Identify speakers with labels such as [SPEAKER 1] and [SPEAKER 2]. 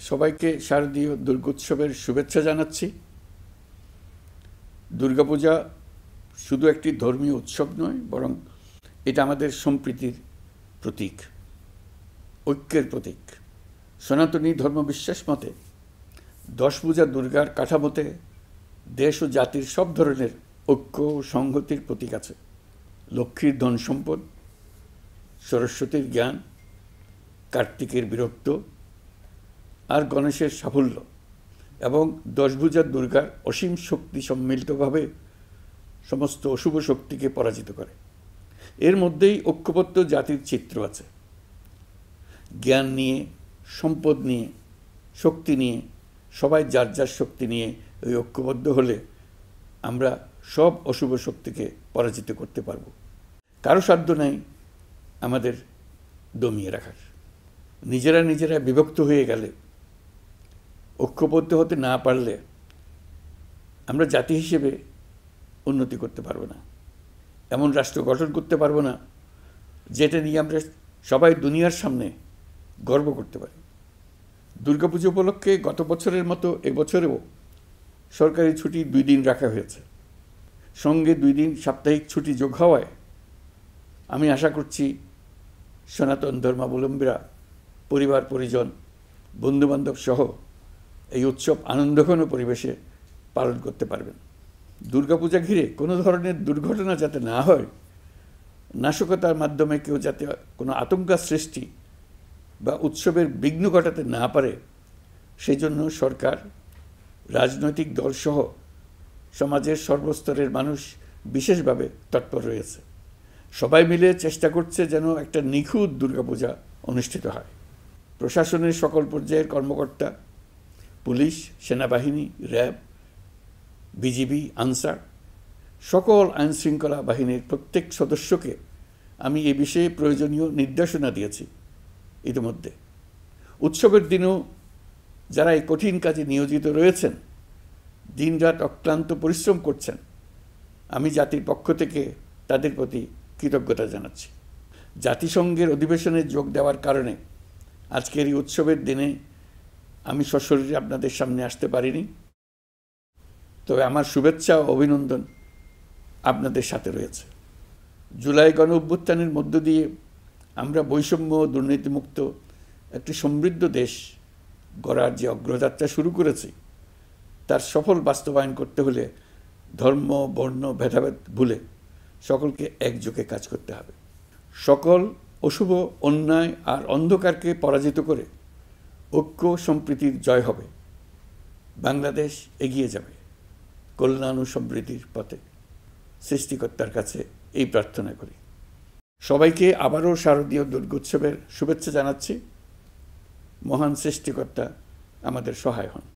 [SPEAKER 1] সবাইকে শারদীয় দুর্গোৎসবের শুভেচ্ছা জানাচ্ছি। দুর্গাপূজা শুধু একটি ধর্মীয় উৎসব নয়, বরং এটা আমাদের সম্প্রীতির প্রতীক, ঐক্যের প্রতীক। সনাতনী ধর্মবিশ্বাস মতে দশভুজা দুর্গার কাঠামোতে দেশ ও জাতির সব ধরনের ঐক্য ও সংহতির প্রতীক আছে। লক্ষ্মীর ধন সম্পদ, সরস্বতীর জ্ঞান, কার্তিকের বীরত্ব আর গণেশের সাফল্য এবং দশভুজা দুর্গার অসীম শক্তি সম্মিলিতভাবে সমস্ত অশুভ শক্তিকে পরাজিত করে। এর মধ্যেই ঐক্যবদ্ধ জাতির চিত্র আছে। জ্ঞান নিয়ে, সম্পদ নিয়ে, শক্তি নিয়ে, সবাই যার যার শক্তি নিয়ে ওই ঐক্যবদ্ধ হলে আমরা সব অশুভ শক্তিকে পরাজিত করতে পারব। কারো সাধ্য নাই আমাদের দমিয়ে রাখার। নিজেরা বিভক্ত হয়ে গেলে, ঐক্যবদ্ধ হতে না পারলে আমরা জাতি হিসেবে উন্নতি করতে পারবো না, এমন রাষ্ট্র গঠন করতে পারবো না যেটা নিয়ে আমরা সবাই দুনিয়ার সামনে গর্ব করতে পারি। দুর্গাপুজো উপলক্ষে গত বছরের মতো এবছরেও সরকারি ছুটি 2 দিন রাখা হয়েছে। সঙ্গে 2 দিন সাপ্তাহিক ছুটি যোগ হওয়ায় আমি আশা করছি সনাতন ধর্মাবলম্বীরা পরিবার পরিজন, বন্ধুবান্ধব সহ এই উৎসব আনন্দঘন পরিবেশে পালন করতে পারবেন। দুর্গাপূজা ঘিরে কোনো ধরনের দুর্ঘটনা যাতে না হয়, নাশকতার মাধ্যমে কেউ যাতে কোনো আতঙ্ক সৃষ্টি বা উৎসবের বিঘ্ন ঘটাতে না পারে, সেই জন্য সরকার, রাজনৈতিক দলসহ সমাজের সর্বস্তরের মানুষ বিশেষভাবে তৎপর রয়েছে। সবাই মিলে চেষ্টা করছে যেন একটা নিখুঁত দুর্গাপূজা অনুষ্ঠিত হয়। প্রশাসনের সকল পর্যায়ের কর্মকর্তা, পুলিশ, সেনাবাহিনী, র্যাব, বিজিবি, আনসার, সকল আইনশৃঙ্খলা বাহিনীর প্রত্যেক সদস্যকে আমি এ বিষয়ে প্রয়োজনীয় নির্দেশনা দিয়েছি ইতিমধ্যে। উৎসবের দিনেও যারা এই কঠিন কাজে নিয়োজিত রয়েছেন, দিনরাত অক্লান্ত পরিশ্রম করছেন, আমি জাতির পক্ষ থেকে তাদের প্রতি কৃতজ্ঞতা জানাচ্ছি। জাতিসংঘের অধিবেশনে যোগ দেওয়ার কারণে আজকের এই উৎসবের দিনে আমি সশরীরে আপনাদের সামনে আসতে পারিনি, তবে আমার শুভেচ্ছা ও অভিনন্দন আপনাদের সাথে রয়েছে। জুলাই গণ অভ্যুত্থানের মধ্য দিয়ে আমরা বৈষম্য ও দুর্নীতিমুক্ত একটি সমৃদ্ধ দেশ গড়ার যে অগ্রযাত্রা শুরু করেছি, তার সফল বাস্তবায়ন করতে হলে ধর্ম, বর্ণ, ভেদাভেদ ভুলে সকলকে একযোগে কাজ করতে হবে। সকল অশুভ, অন্যায় আর অন্ধকারকে পরাজিত করে ঐক্য সম্প্রীতির জয় হবে। বাংলাদেশ এগিয়ে যাবে কল্যাণ ও সমৃদ্ধির পথে। সৃষ্টিকর্তার কাছে এই প্রার্থনা করি। সবাইকে আবারও শারদীয় দুর্গোৎসবের শুভেচ্ছা জানাচ্ছি। মহান সৃষ্টিকর্তা আমাদের সহায় হন।